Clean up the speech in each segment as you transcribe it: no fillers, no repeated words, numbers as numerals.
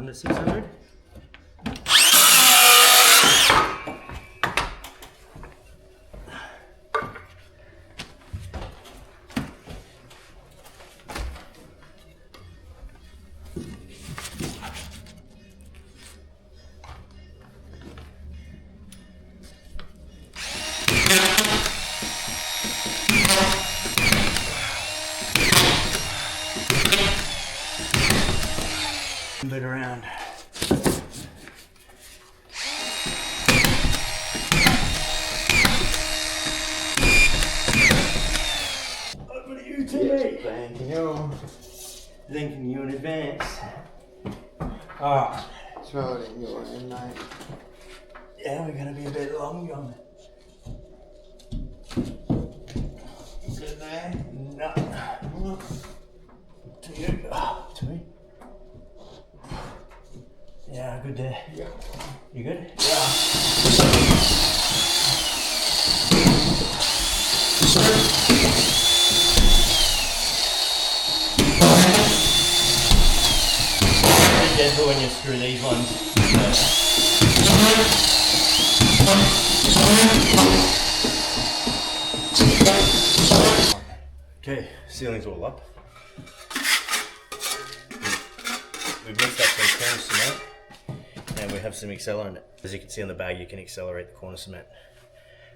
under 600. Bit around. Over to you, T. Thanking you in advance. Ah, throw it in your hand, mate. Yeah, we're gonna be a bit long on Is it there? No. To you. Oh, to me. Yeah, good there. Yeah. You good? Yeah. Be gentle when you screw these ones. Okay, ceiling's all up. We've mixed up some corner cement and we have some accelerant. As you can see on the bag, you can accelerate the corner cement.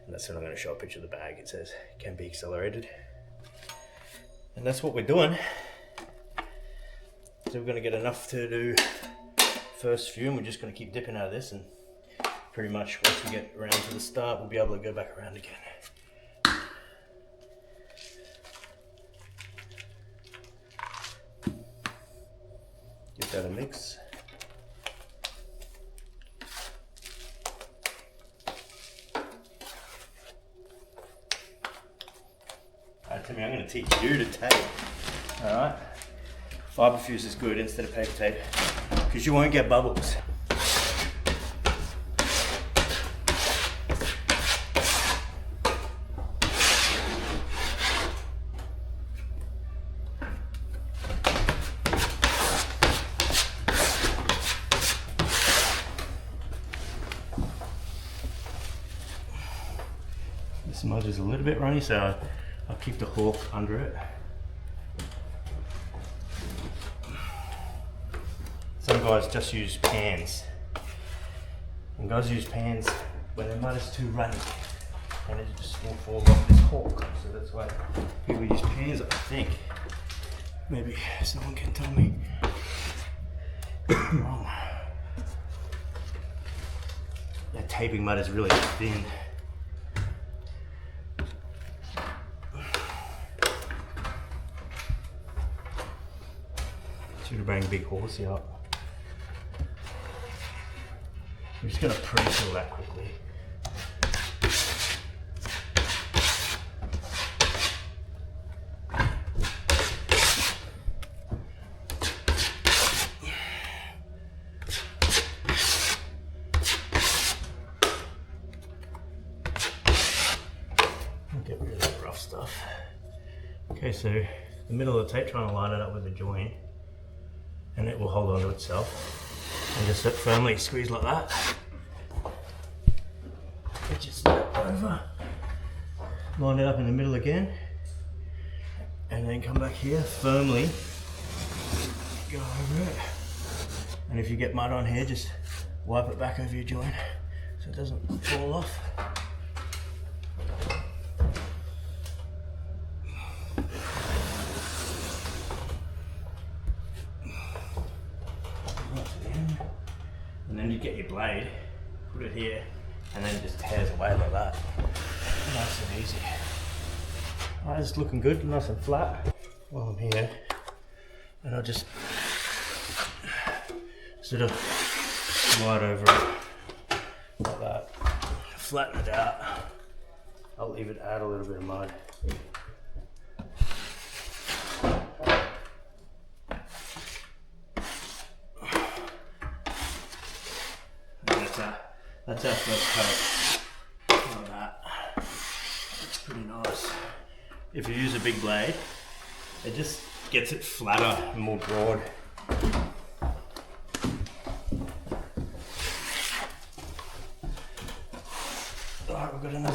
And that's what I'm going to show a picture of the bag. It says can be accelerated. And that's what we're doing. So we're going to get enough to do first few, and we're just going to keep dipping out of this, and pretty much once we get around to the start, we'll be able to go back around again. Give that a mix. Alright Timmy, I'm going to teach you to tape. Alright? Fibre fuse is good instead of paper tape because you won't get bubbles. This mud is a little bit runny, so I'll keep the hawk under it. Some guys just use pans, and guys use pans when their mud is too runny and it just will fall off this hawk. So that's why people use pans, I think. Maybe someone can tell me wrong. That taping mud is really thin. Should have bring big horsey up. I'm just going to pre-fill that quickly. I'll get rid of that rough stuff. Okay, so the middle of the tape, trying to line it up with the joint, and it will hold on to itself. And just firmly squeeze like that. Just over. Line it up in the middle again. And then come back here, firmly go over it. And if you get mud on here, just wipe it back over your joint so it doesn't fall off. And then you get your blade, put it here, and then it just tears away like that. Nice and easy. Alright, it's looking good, nice and flat. While I'm here, and I'll just sort of slide over it like that. Flatten it out. I'll leave it add a little bit of mud. That's our first coat. Like that. It's pretty nice. If you use a big blade, it just gets it flatter and more broad.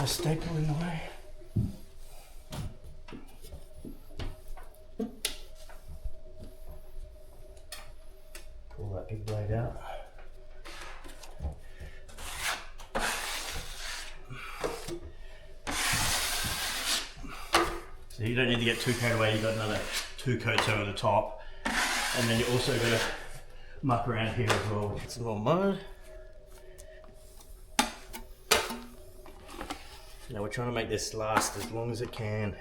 a staple in the way. Pull that big blade out. So you don't need to get too carried away, you've got another 2 coats over the top. And then you also got to muck around here as well. Get some more mud. Now we're trying to make this last as long as it can.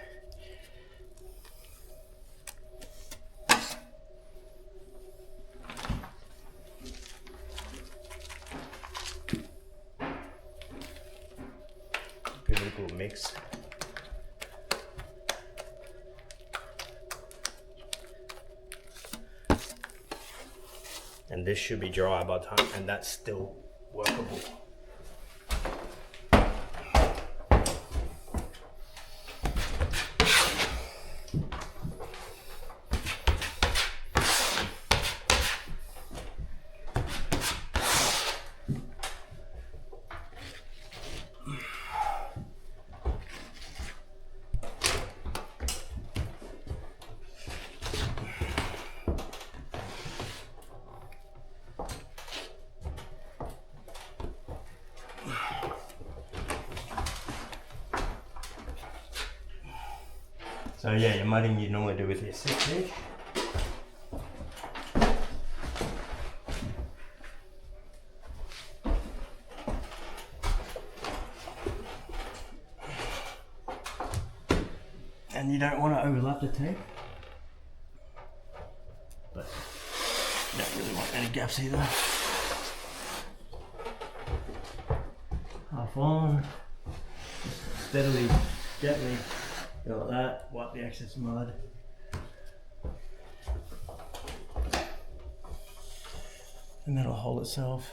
Beautiful mix. And this should be dry by the time, and that's still workable. So yeah, your mudding you normally do with your 6-inch. And you don't want to overlap the tape, but you don't really want any gaps either. Half on, just steadily, gently. Go like that, wipe the excess mud. And that'll hold itself.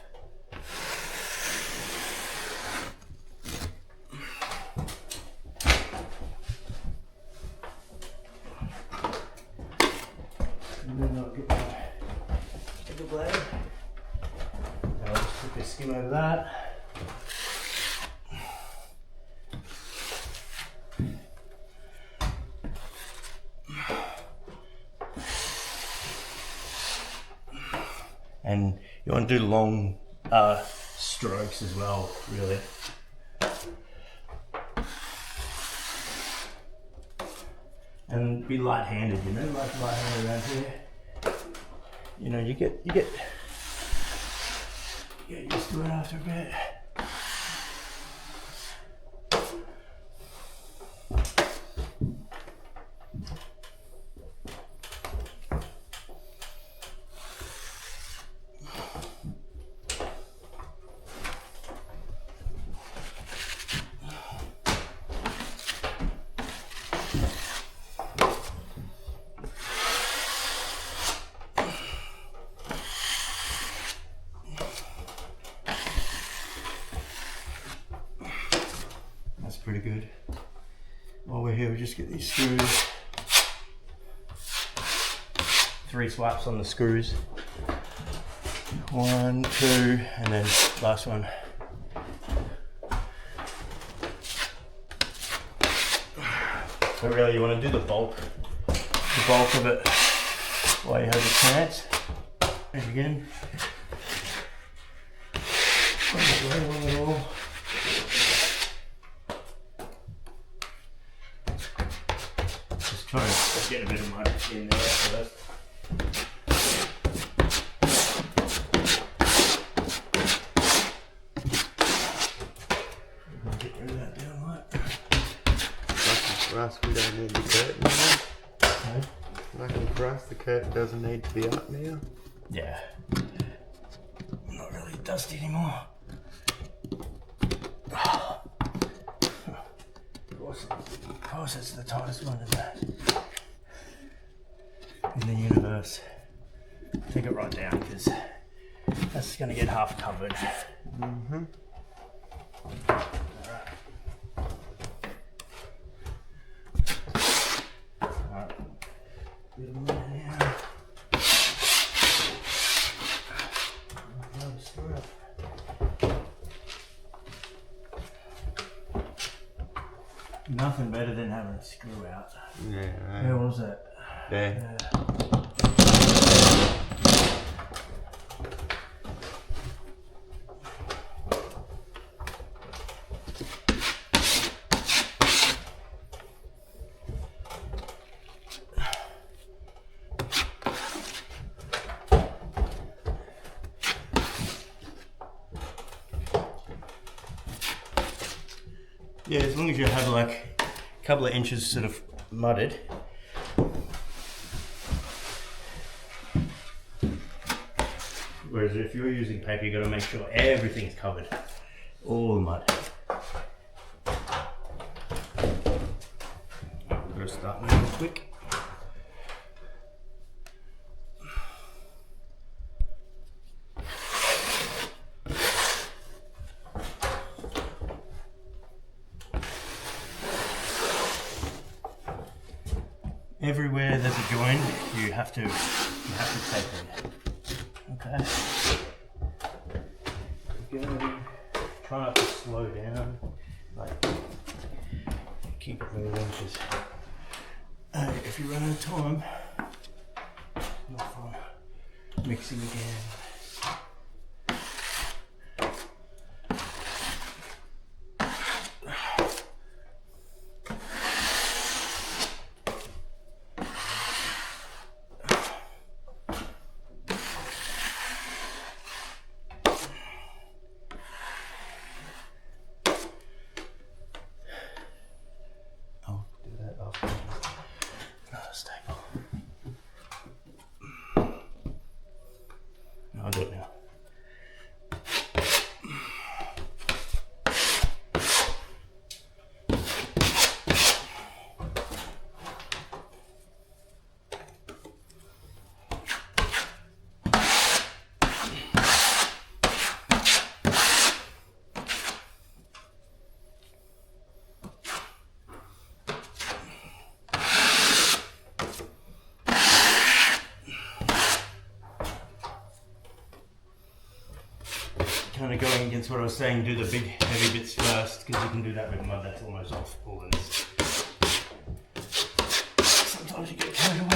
And then I'll get my bigger blade. And I'll just put this skim over that. And you want to do long strokes as well, really. And be light-handed, you know, like light-handed around here. You know, you get used to it after a bit. Pretty good. While we're here, we just get these screws. 3 swipes on the screws. 1, 2, and then last one. So really, you want to do the bulk of it while you have the chance. And again, one at all. Trying to get a bit of mud in there first. Get rid of that down light. For us, we don't need the curtain now. Okay. Luckily for us, the curtain doesn't need to be up now. Yeah. Not really dusty anymore. Of course it's the tightest one in the universe. Take it right down because that's going to get half covered. Mm-hmm. Alright. Bit of mud here. Nothing better than having a screw out. Yeah, right. Where was it? There. Yeah, as long as you have like a couple of inches sort of mudded. Whereas if you're using paper, you've got to make sure everything's covered. All the mud. We've got to start moving quick. Everywhere there's a join, you have to tape it. Okay. Go. Try not to slow down. Like, keep it moving. Because if you run out of time, not fun. Mixing again. I'll do it now. Kind of going against what I was saying, do the big heavy bits first, because you can do that with mud that's almost off all in this. Sometimes you get carried away.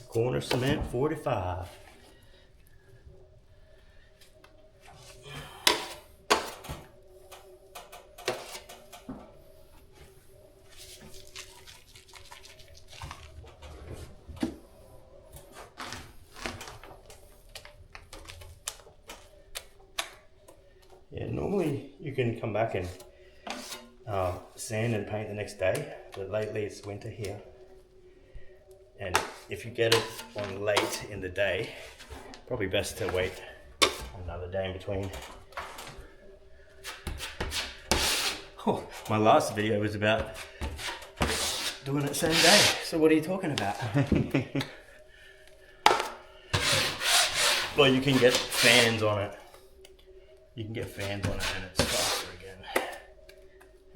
Corner cement 45. Yeah, normally you can come back and sand and paint the next day, but lately it's winter here. And if you get it on late in the day, probably best to wait another day in between. Oh, my last video was about doing it same day. So what are you talking about? Well, you can get fans on it. You can get fans on it and it's faster again.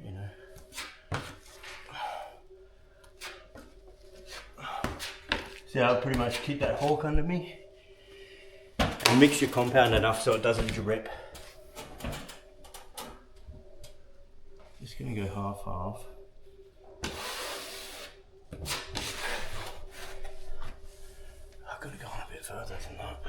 You know. See how I pretty much keep that hawk under me? And mix your compound enough so it doesn't drip. Just gonna go half-half. I could have gone a bit further than that.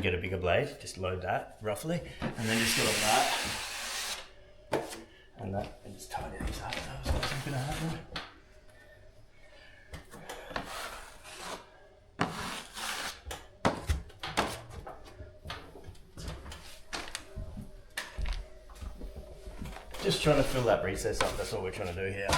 get a bigger blade, just load that roughly, and then just go like that, and that, and just tidy these up. That was what's gonna happen. Just trying to fill that recess up, that's what we're trying to do here.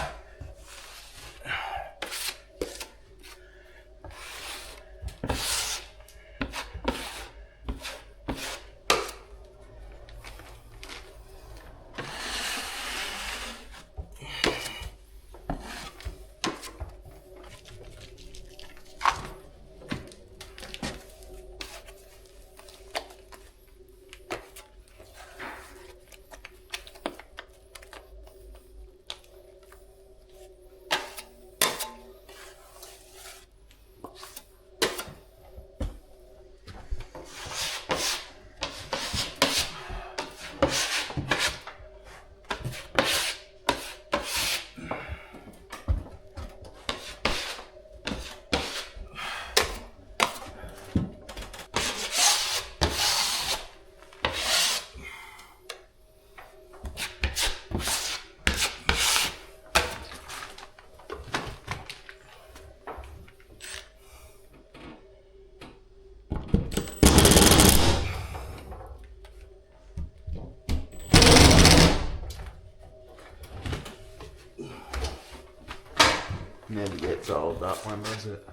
Never gets old, that one, does it?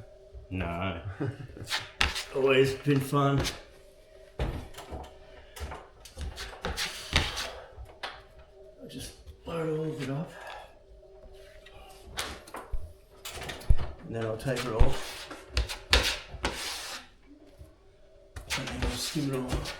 No. Always been fun. I'll just load all of it up. And then I'll take it off. And then I'll skim it off.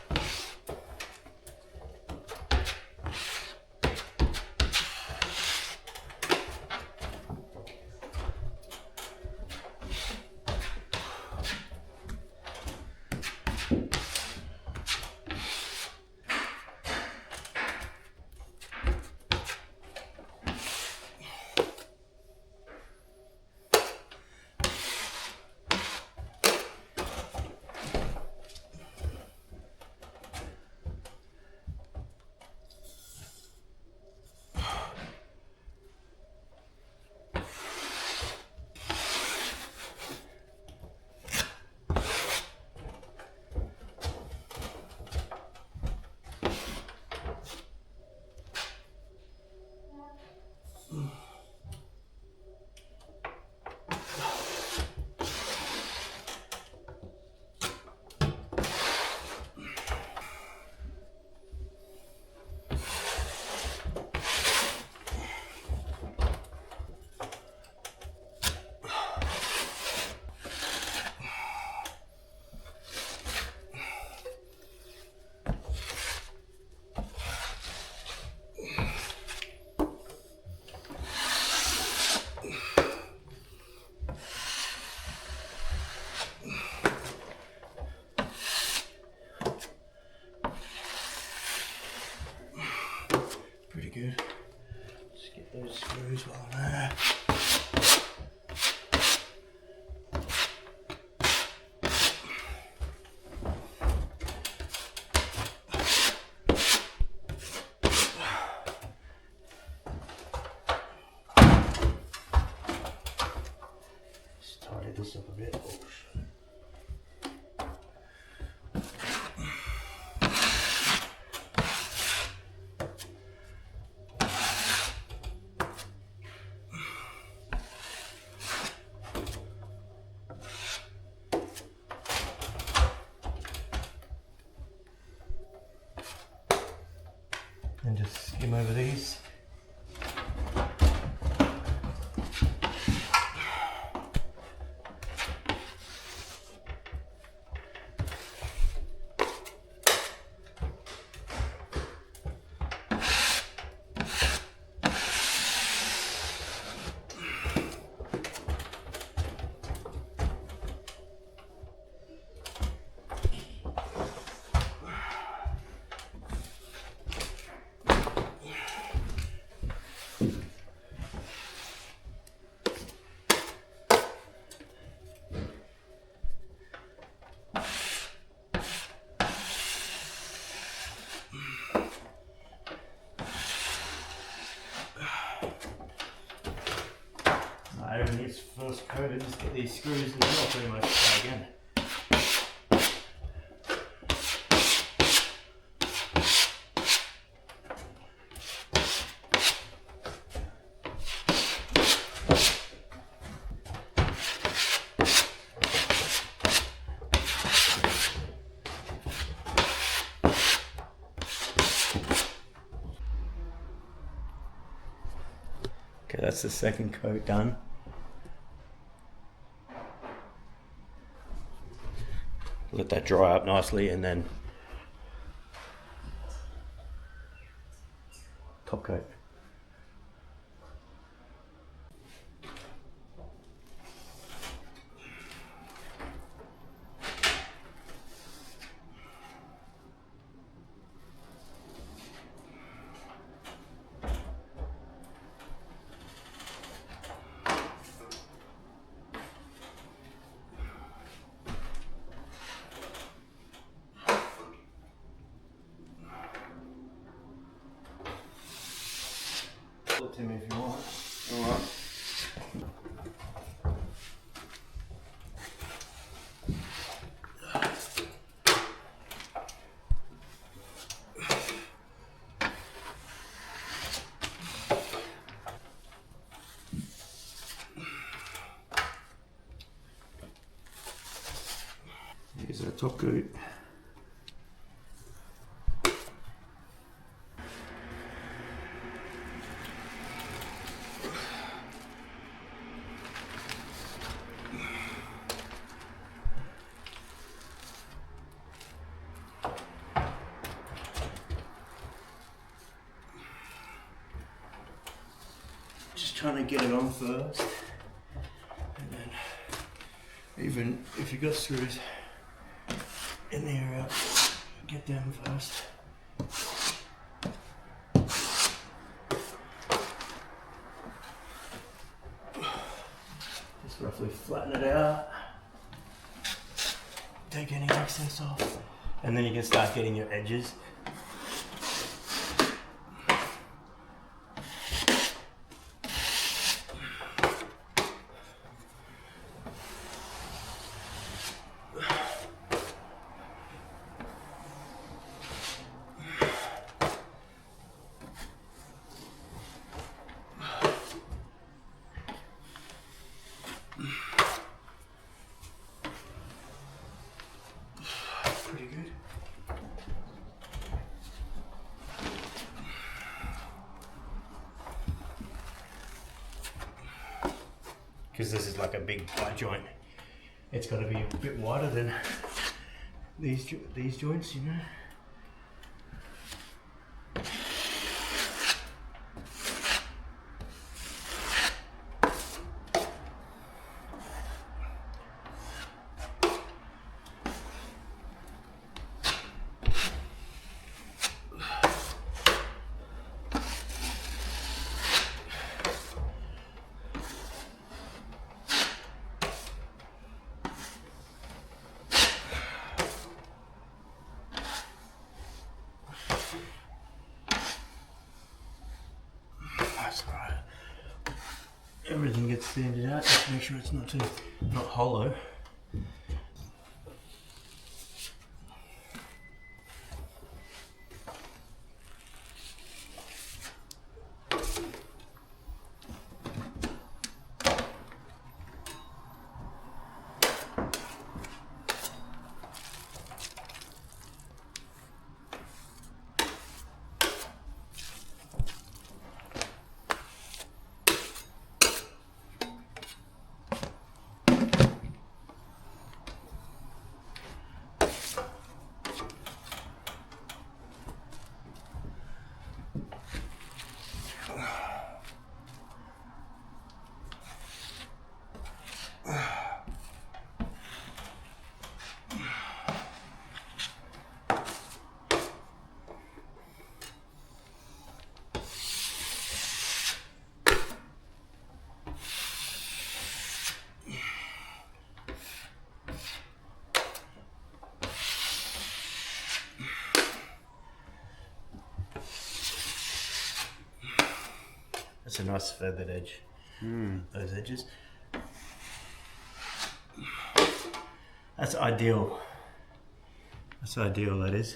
Good. Just get those screws while I'm there. Just tidy this up a bit. And just skim over these. layer and this first coat and just get these screws and then I'll pretty much try again. Okay, that's the second coat done. Let that dry up nicely and then top coat. To me if you want. Alright. Here's our top coat. Just trying to get it on first, and then even if you've got screws in the area, get them first. Just roughly flatten it out, take any excess off, and then you can start getting your edges. Pretty good. Because this is like a big ply joint, it's got to be a bit wider than these joints, you know. That's right. Everything gets sanded out just to make sure it's not hollow. That's a nice feathered edge. those edges. That's ideal. That's ideal, that is.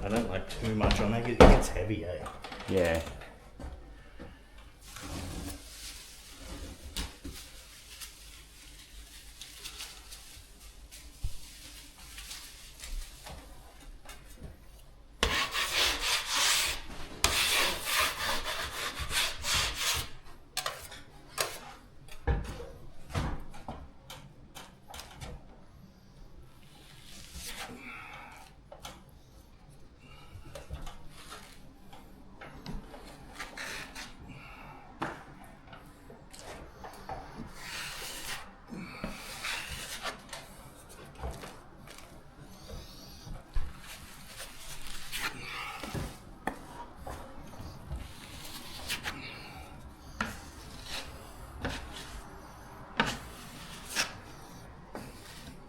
I don't like too much on it, it gets heavy, eh? Yeah.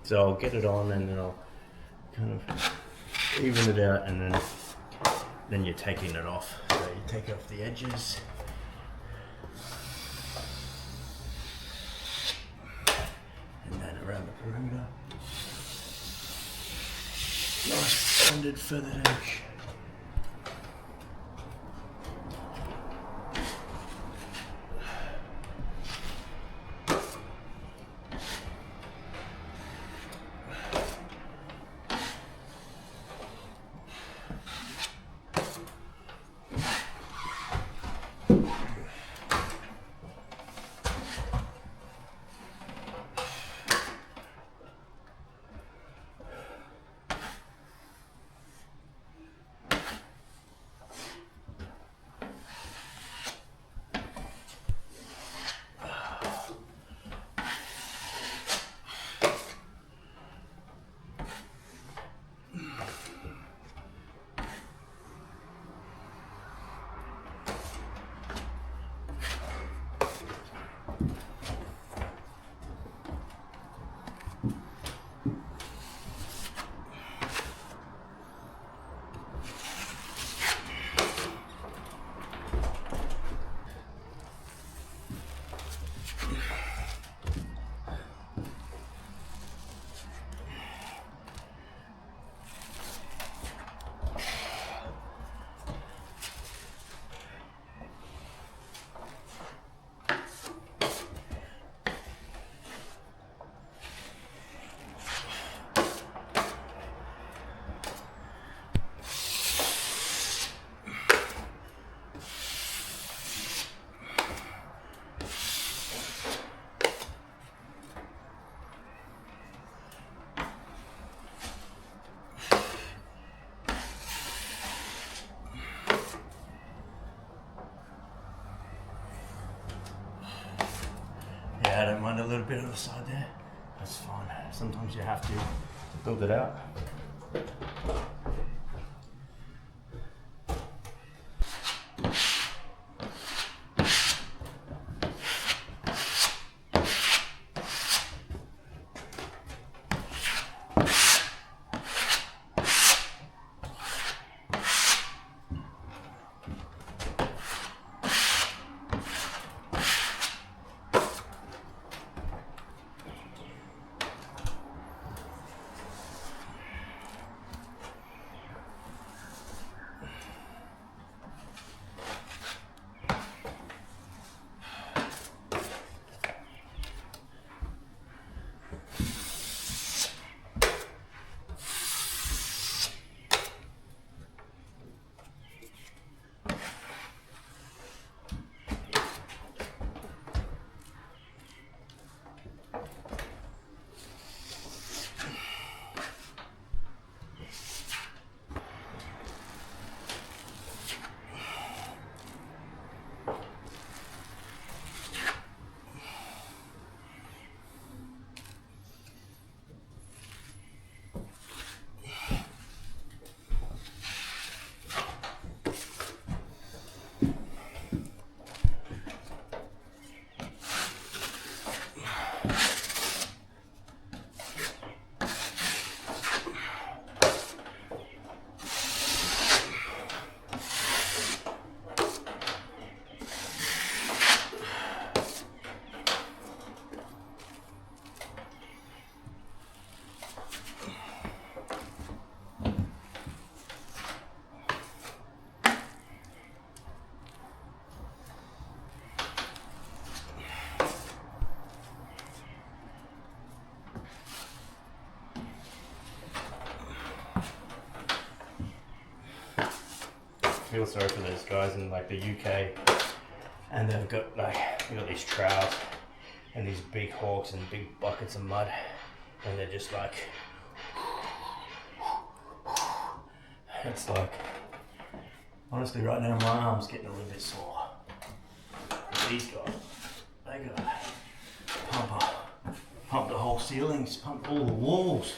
So I'll get it on and then I'll kind of even it out, and then you're taking it off. So you take off the edges. And then around the perimeter. Nice bonded feathered edge. Yeah, I don't mind a little bit on the side there. That's fine. Sometimes you have to build it out. feel sorry for those guys in like the UK, and they've got these troughs and these big hawks and big buckets of mud, and they're just like, it's like, honestly right now my arm's getting a little bit sore. These guys, they gotta pump the whole ceilings, pump all the walls.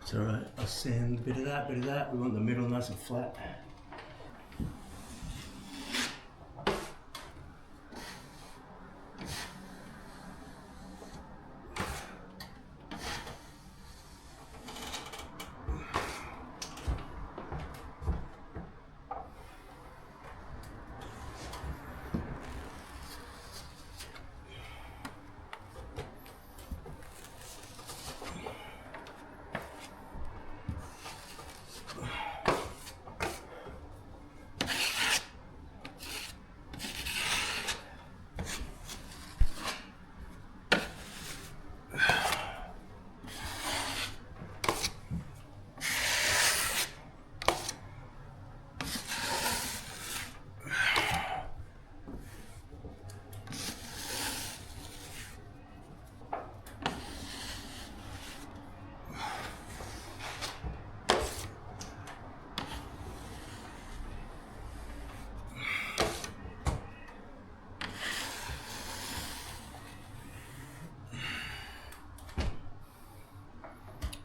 It's alright, I'll sand a bit of that, We want the middle nice and flat.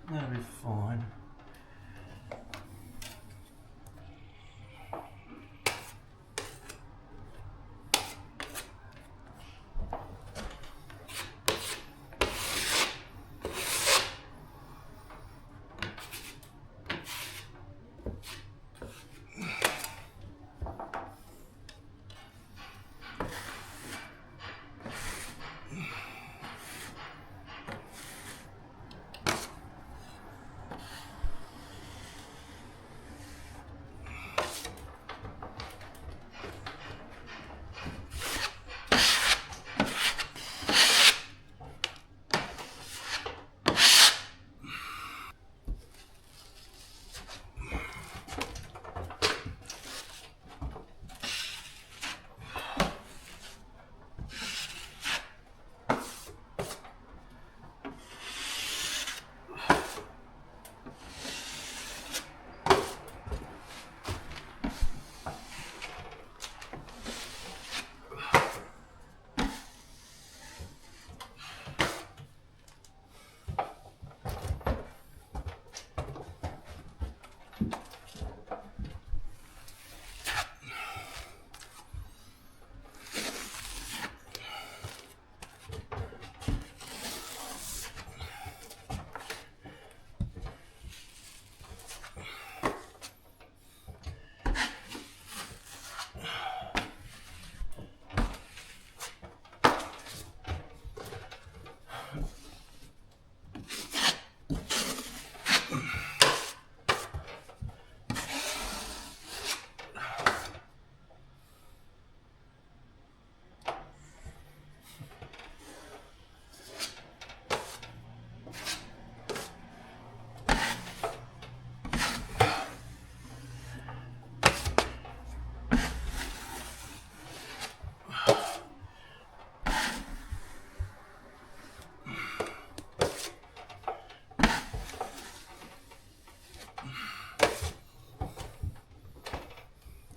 That'll be fine.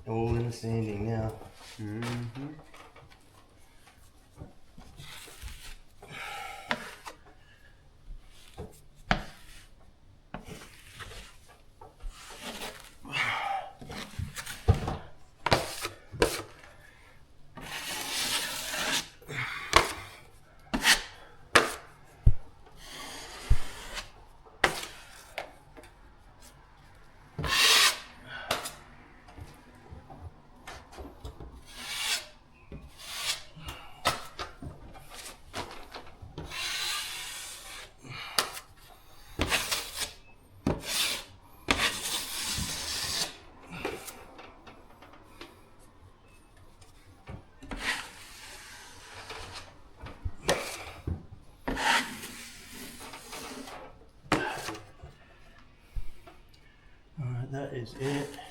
All in the sanding now. Mm-hmm. is it.